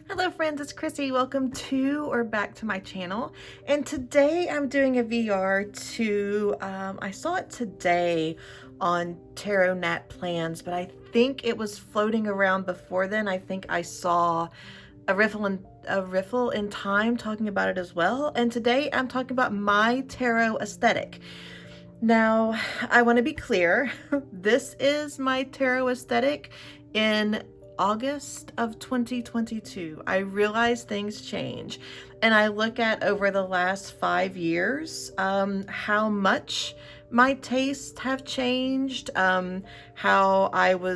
Hello friends, it's Chrissy. Welcome to or back to my channel. And today I'm doing a VR to, I saw it today on Tarot Natt Plans, but I think it was floating around before then. I think I saw a riffle in Time talking about it as well. And today I'm talking about my tarot aesthetic. Now, I want to be clear, this is my tarot aesthetic in August of 2022. I realize things change, and I look at over the last 5 years how much my tastes have changed, how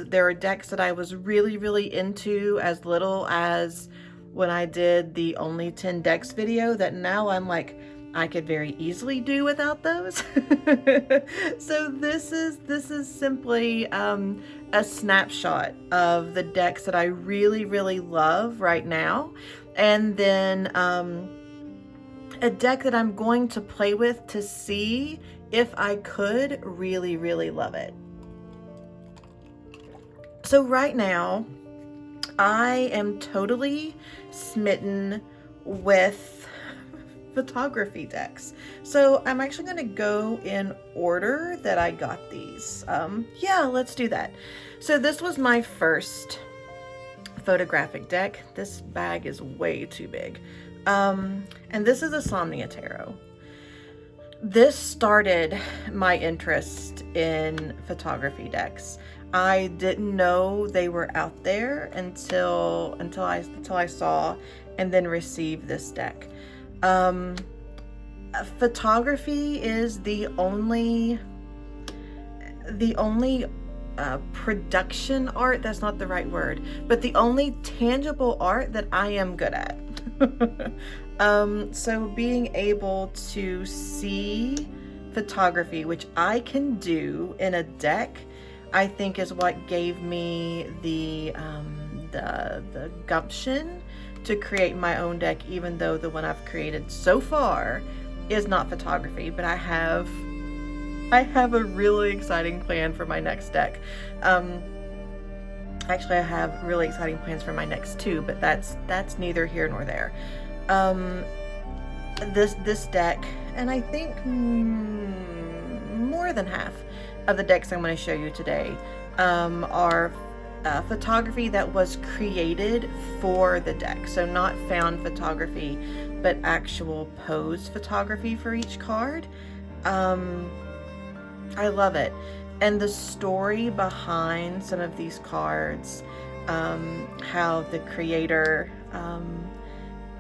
there are decks that I was really into as little as when I did the only 10 decks video that now I'm like, I could very easily do without those. So this is simply a snapshot of the decks that I really love right now, and then a deck that I'm going to play with to see if I could really love it. So right now I am totally smitten with photography decks. So I'm actually going to go in order that I got these. Yeah, let's do that. So this was my first photographic deck. This bag is way too big. And this is Insomnia Tarot. This started my interest in photography decks. I didn't know they were out there until I saw and then received this deck. Photography is the only production art, that's not the right word, but the only tangible art that I am good at. So being able to see photography, which I can do in a deck, I think is what gave me the gumption to create my own deck, even though the one I've created so far is not photography. But I have a really exciting plan for my next deck. Actually, I have really exciting plans for my next two, but that's neither here nor there. This deck, and I think more than half of the decks I'm going to show you today are photography that was created for the deck. So not found photography, but actual pose photography for each card. I love it. And the story behind some of these cards, how the creator,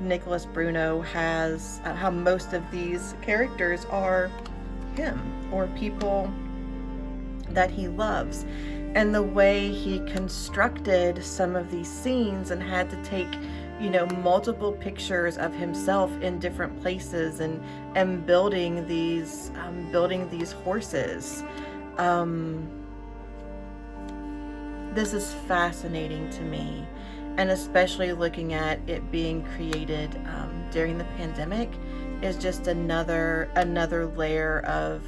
Nicholas Bruno, has, how most of these characters are him or people that he loves, and the way he constructed some of these scenes and had to take, you know, multiple pictures of himself in different places and building these horses. This is fascinating to me, and especially looking at it being created during the pandemic is just another layer of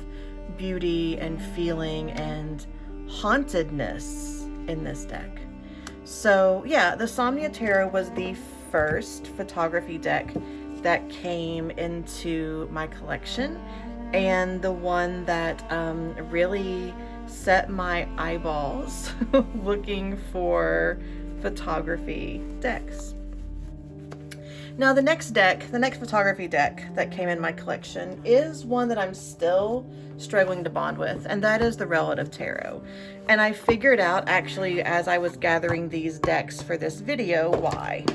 beauty and feeling and hauntedness in this deck. So yeah, the Insomnia Tarot was the first photography deck that came into my collection, and the one that really set my eyeballs looking for photography decks. Now the next photography deck that came in my collection is one that I'm still struggling to bond with, and that is the Relative Tarot. And I figured out, actually, as I was gathering these decks for this video, why.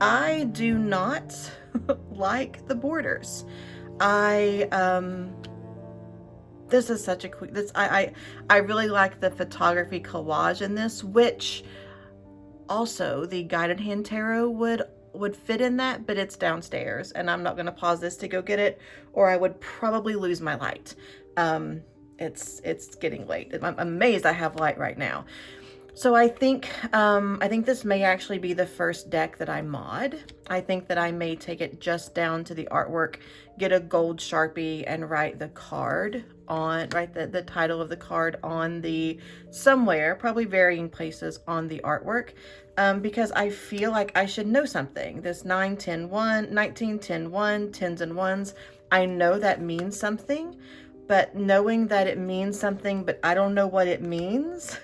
I do not like the borders. This is such a quick, I really like the photography collage in this, which also the Guided Hand Tarot would fit in that, but it's downstairs and I'm not going to pause this to go get it, or I would probably lose my light. It's getting late. I'm amazed I have light right now. So I think this may actually be the first deck that I mod. I think that I may take it just down to the artwork, get a gold Sharpie and write the card on, write the title of the card on the, somewhere, probably varying places on the artwork, because I feel like I should know something. This 9, 10, 1, 19, 10, 1, 10s and 1s, I know that means something. But knowing that it means something, but I don't know what it means,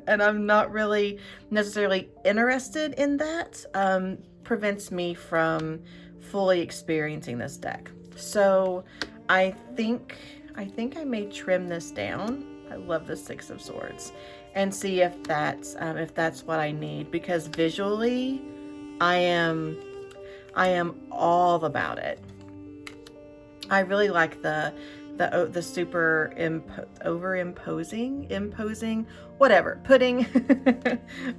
and I'm not really necessarily interested in that, prevents me from fully experiencing this deck. So I think I may trim this down. I love the Six of Swords, and see if that's what I need, because visually I am all about it. I really like the super imposing, whatever, putting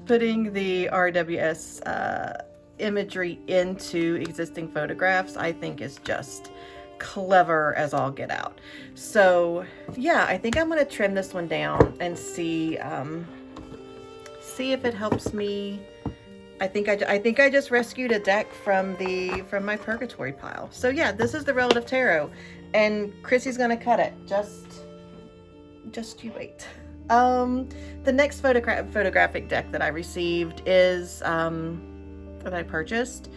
putting the RWS imagery into existing photographs, I think is just clever as all get out. So yeah, I think I'm gonna trim this one down and see if it helps me. I think I just rescued a deck from my purgatory pile. So yeah, this is the Relative Tarot, and Chrissy's gonna cut it. Just you wait. The next photographic deck that I received is that I purchased.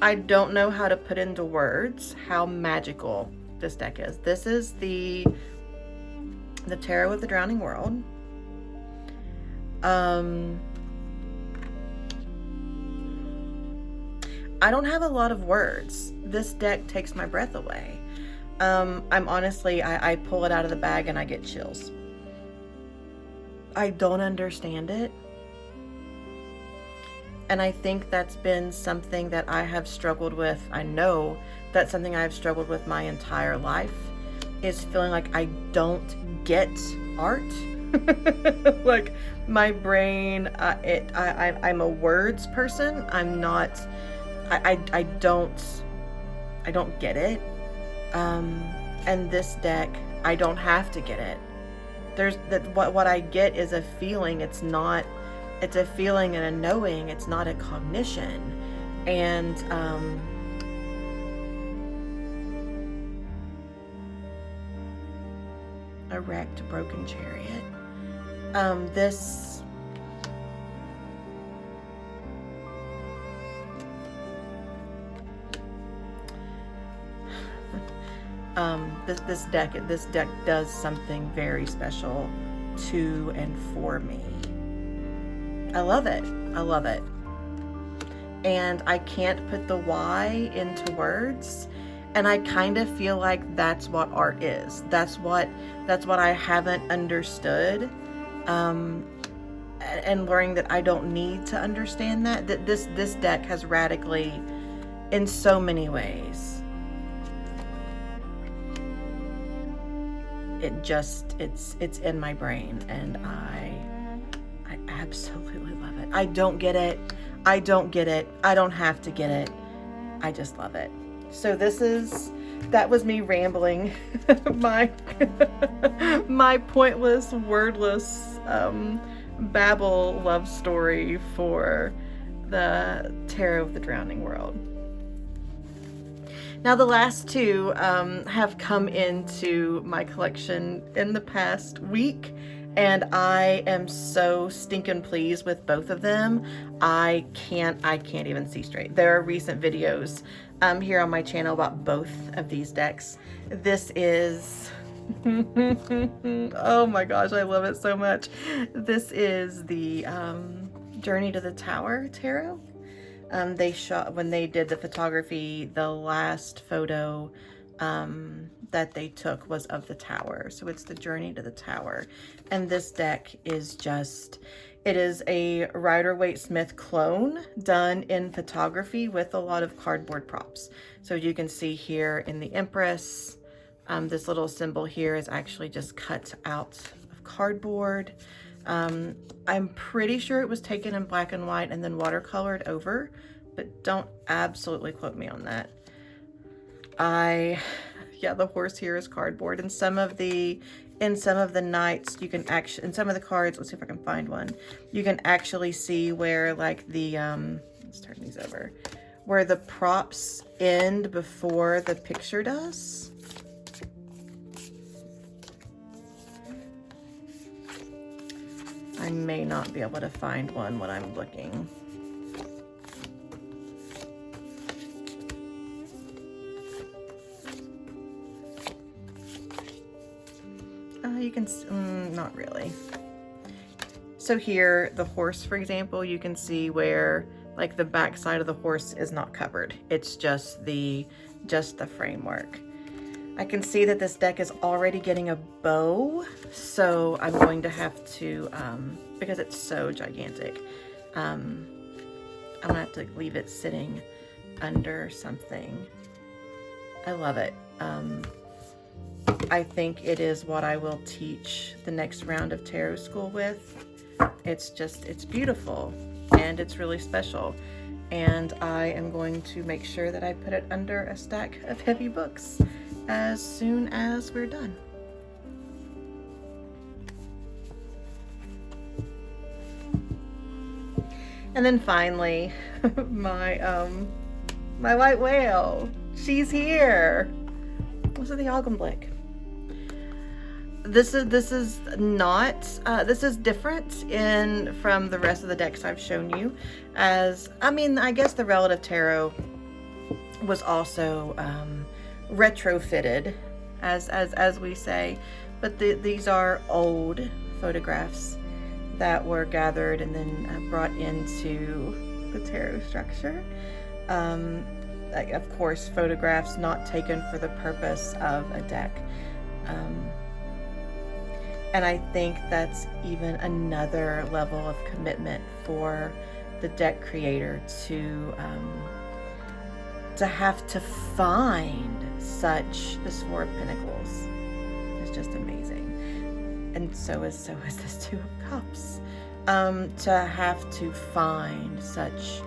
I don't know how to put into words how magical this deck is. This is the Tarot of the Drowning World. I don't have a lot of words. This deck takes my breath away. I'm honestly, I pull it out of the bag and I get chills. I don't understand it. And I think that's been something that I have struggled with. I know that's something I've struggled with my entire life, is feeling like I don't get art. Like my brain, I'm a words person. I'm not, I don't get it. And this deck, I don't have to get it. What I get is a feeling. It's a feeling and a knowing. It's not a cognition. And, a wrecked, broken chariot. This deck does something very special to and for me. I love it. I love it. And I can't put the why into words. And I kind of feel like that's what art is. That's what I haven't understood. And learning that I don't need to understand that this deck has radically, in so many ways, it's in my brain, and I absolutely love it. I don't get it. I don't get it. I don't have to get it. I just love it. So that was me rambling my pointless, wordless babble love story for the Tarot of the Drowning World. Now the last two have come into my collection in the past week, and I am so stinking pleased with both of them. I can't even see straight. There are recent videos here on my channel about both of these decks. This is oh my gosh, I love it so much. This is the Journey to the Tower Tarot. They shot, when they did the photography, the last photo that they took was of the tower. So it's the Journey to the Tower. And this deck is just, it is a Rider-Waite-Smith clone done in photography with a lot of cardboard props. So you can see here in the Empress, this little symbol here is actually just cut out of cardboard. I'm pretty sure it was taken in black and white and then watercolored over, but don't absolutely quote me on that. Yeah, the horse here is cardboard, and some of the in some of the nights, you can actually, in some of the cards, let's see if I can find one, you can actually see where like the, let's turn these over, where the props end before the picture does. I may not be able to find one when I'm looking. You can, not really. So here, the horse, for example, you can see where like the back side of the horse is not covered. It's just the framework. I can see that this deck is already getting a bow, so I'm going to have to, because it's so gigantic, I'm gonna have to leave it sitting under something. I love it. I think it is what I will teach the next round of tarot school with. It's beautiful and it's really special. And I am going to make sure that I put it under a stack of heavy books as soon as we're done. And then finally, my white whale. She's here. This is the Autumnblick. This is not, this is different from the rest of the decks I've shown you. I guess the Relative Tarot was also retrofitted, as we say, but these are old photographs that were gathered and then brought into the tarot structure. Of course, photographs not taken for the purpose of a deck. And I think that's even another level of commitment for the deck creator to have to find this Four of Pentacles. It's just amazing. And so is this Two of Cups. To have to find such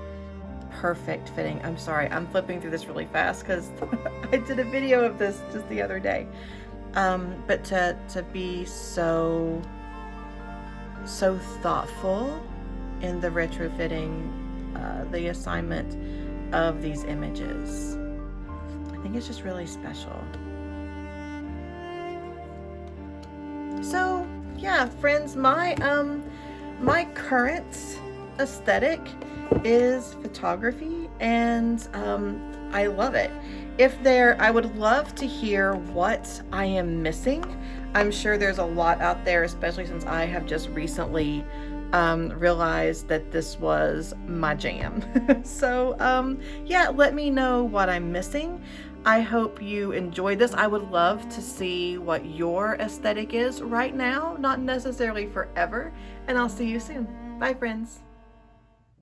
perfect fitting. I'm sorry, I'm flipping through this really fast because I did a video of this just the other day. But to be so thoughtful in the retrofitting, the assignment of these images, I think it's just really special. So yeah, friends, my current aesthetic is photography, and I love it. I would love to hear what I am missing. I'm sure there's a lot out there, especially since I have just recently realized that this was my jam. So yeah, let me know what I'm missing. I hope you enjoyed this. I would love to see what your aesthetic is right now, not necessarily forever, and I'll see you soon. Bye, friends.